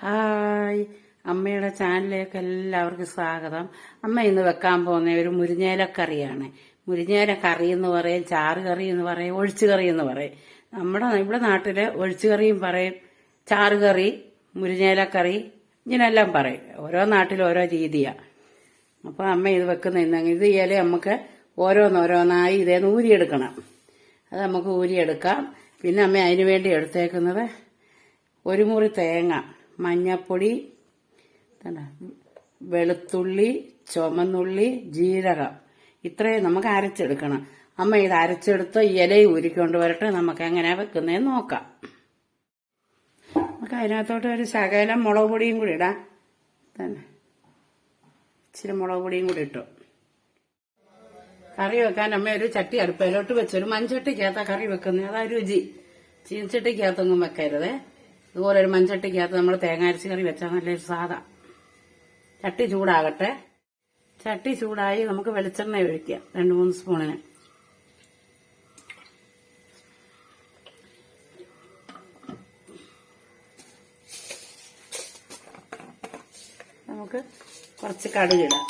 Hi, അമ്മയുടെ ചാനലിലേക്ക് എല്ലാവർക്കും സ്വാഗതം. അമ്മ ഇന്ന് വെക്കാൻ പോകുന്ന ഒരു മുരിങ്ങയിലക്കറിയാണ്. മുരിങ്ങയില കറി എന്ന് പറയും, ചാറ് കറി എന്ന് പറയും, ഒഴിച്ചുകറി എന്ന് പറയും. ഇവിടെ നാട്ടില് ഒഴിച്ചുകറിയും പറയും, ചാറുകറി, മുരിങ്ങയിലക്കറി ഇങ്ങനെല്ലാം പറയും. ഓരോ നാട്ടിലും ഓരോ രീതിയാ. അപ്പൊ അമ്മ ഇത് വെക്കുന്ന ഇത് ഇല നമുക്ക് ഓരോന്നോരോന്നായി ഇതേന്ന് ഊരിയെടുക്കണം. അത് നമുക്ക് ഊരിയെടുക്കാം. പിന്നെ അമ്മ അതിനു വേണ്ടി എടുത്തേക്കുന്നത് ഒരു മുറി തേങ്ങ, മഞ്ഞപ്പൊടി, വെളുത്തുള്ളി, ചുമന്നുള്ളി, ജീരകം, ഇത്രയും നമുക്ക് അരച്ചെടുക്കണം. അമ്മ ഇത് അരച്ചെടുത്ത് ഇലയും ഉരുക്കൊണ്ട് വരട്ടെ. നമുക്ക് എങ്ങനെയാ വെക്കുന്നതെന്ന് നോക്കാം. നമുക്ക് അതിനകത്തോട്ട് ഒരു ശകലം മുളക് പൊടിയും കൂടി ഇടാം. ഇച്ചിരി മുളക് പൊടിയും കൂടി ഇട്ടു. കറി വെക്കാൻ അമ്മ ഒരു ചട്ടി അടുപ്പയിലോട്ട് വെച്ചൊരു മൺചട്ടിക്കകത്താ കറി വെക്കുന്നത്. അതാ രുചി. ചീനച്ചട്ടിക്കകത്തൊന്നും വെക്കരുത്. ഇതുപോലെ ഒരു മൺചട്ടിക്കകത്ത് നമ്മൾ തേങ്ങ അരച്ച് കറി വെച്ചാൽ നല്ലൊരു സാധാ. ചട്ടി ചൂടാകട്ടെ. ചട്ടി ചൂടായി നമുക്ക് വെളിച്ചെണ്ണ ഒഴിക്കാം 2-3 സ്പൂണിന്. നമുക്ക് കുറച്ച് കടുകിടാം.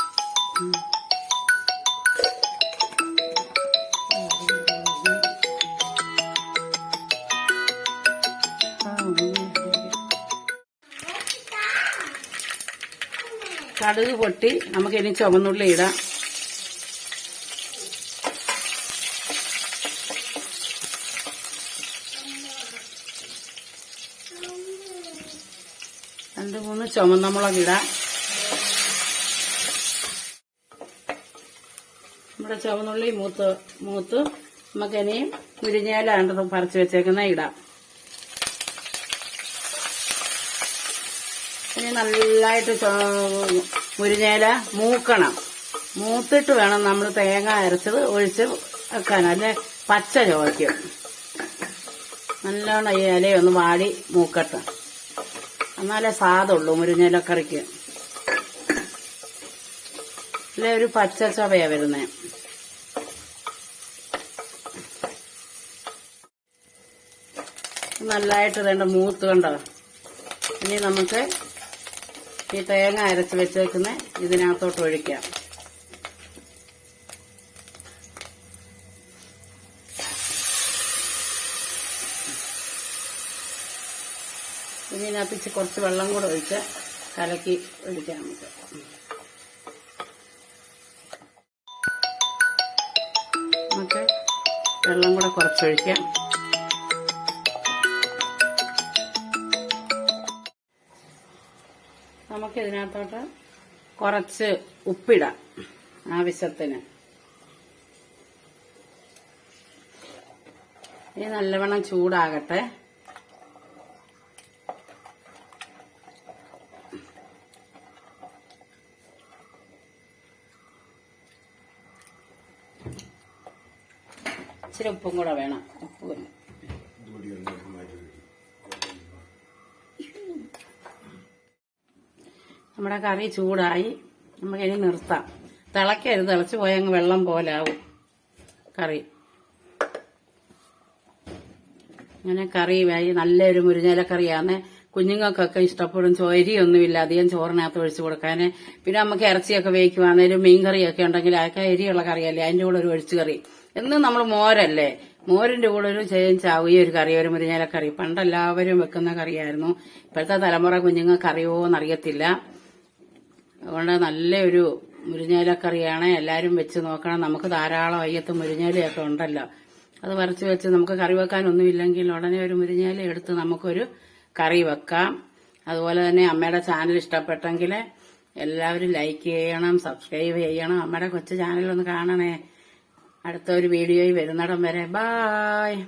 കടുക് പൊട്ടി നമുക്കിനി ചുവന്നുള്ളി ഇടാം. രണ്ട് മൂന്ന് ചുമന്ന മുളക് ഇടാം. നമ്മുടെ ചുവന്നുള്ളി മൂത്ത് നമുക്കിനി മുരിങ്ങയില പറിച്ചു വെച്ചേക്കുന്ന ഇടാം. ഇനി നല്ലതായിട്ട് മുരിങ്ങയില മൂക്കണം. മൂത്തിട്ട് വേണം നമ്മൾ തേങ്ങ അരച്ചത് ഒഴിച്ച് വെക്കാൻ. അല്ലെ പച്ച ചോദിക്കും. നല്ലോണം ഈ ഇലയൊന്ന് വാടി മൂക്കട്ടെ. എന്നാലേ സ്വാദുള്ളൂ മുരിങ്ങയിലക്കറിക്ക്. അല്ലെ ഒരു പച്ച ചവയാ വരുന്നേ. നല്ലതായിട്ട് വേണ്ട മൂത്ത് കണ്ടോ. ഇനി നമുക്ക് ഈ തേങ്ങ അരച്ച് വെച്ചേക്കുന്ന ഇതിനകത്തോട്ട് ഒഴിക്കാം. ഇതിനകത്ത് കുറച്ച് വെള്ളം കൂടെ ഒഴിച്ച് കലക്കി ഒഴിക്കാം. നമുക്ക് വെള്ളം കൂടെ കുറച്ചൊഴിക്കാം. നമുക്ക് ഇതിനകത്തോട്ട് കുറച്ച് ഉപ്പിടാം ആവശ്യത്തിന്. ഇത് നല്ലവണ്ണം ചൂടാകട്ടെ. ഇച്ചിരി ഉപ്പും കൂടെ വേണം. ഉപ്പ് നമ്മുടെ കറി ചൂടായി. നമുക്കിനി നിർത്താം. തിളക്കരുത്. തിളച്ച് പോയാൽ അങ്ങ് വെള്ളം പോലാവും കറി. ഇങ്ങനെ കറി നല്ലൊരു മുരിങ്ങയിലക്കറിയാന്ന് കുഞ്ഞുങ്ങൾക്കൊക്കെ ഇഷ്ടപ്പെടും. എരിയൊന്നുമില്ല അധികം ചോറിനകത്ത് ഒഴിച്ചു കൊടുക്കാൻ. പിന്നെ നമുക്ക് ഇറച്ചിയൊക്കെ വേവിക്കുവാന്നേലും മീൻ കറിയൊക്കെ ഉണ്ടെങ്കിൽ അതൊക്കെ എരിയുള്ള കറിയല്ലേ. അതിന്റെ കൂടെ ഒരു ഒഴിച്ചു കറി. എന്നും നമ്മൾ മോരല്ലേ, മോരിന്റെ കൂടെ ഒരു ചേഞ്ച് ആവും ഈ ഒരു കറി, ഒരു മുരിങ്ങയിലക്കറി. പണ്ടെല്ലാവരും വെക്കുന്ന കറിയായിരുന്നു. ഇപ്പോഴത്തെ തലമുറ കുഞ്ഞുങ്ങൾക്ക് അറിയോന്നറിയത്തില്ല. അതുകൊണ്ട് നല്ലൊരു മുരിങ്ങയിലക്കറിയാണ്. എല്ലാവരും വെച്ച് നോക്കണം. നമുക്ക് ധാരാളം അയ്യത്ത് മുരിങ്ങയിലയൊക്കെ ഉണ്ടല്ലോ. അത് പറിച്ച് വെച്ച് നമുക്ക് കറി വെക്കാനൊന്നുമില്ലെങ്കിൽ ഉടനെ ഒരു മുരിങ്ങയില എടുത്ത് നമുക്കൊരു കറി വെക്കാം. അതുപോലെ തന്നെ അമ്മയുടെ ചാനൽ ഇഷ്ടപ്പെട്ടെങ്കിൽ എല്ലാവരും ലൈക്ക് ചെയ്യണം, സബ്സ്ക്രൈബ് ചെയ്യണം. അമ്മയുടെ കൊച്ചു ചാനലൊന്ന് കാണണേ. അടുത്ത ഒരു വീഡിയോയിൽ വരുന്നിടം വരെ ബായ്.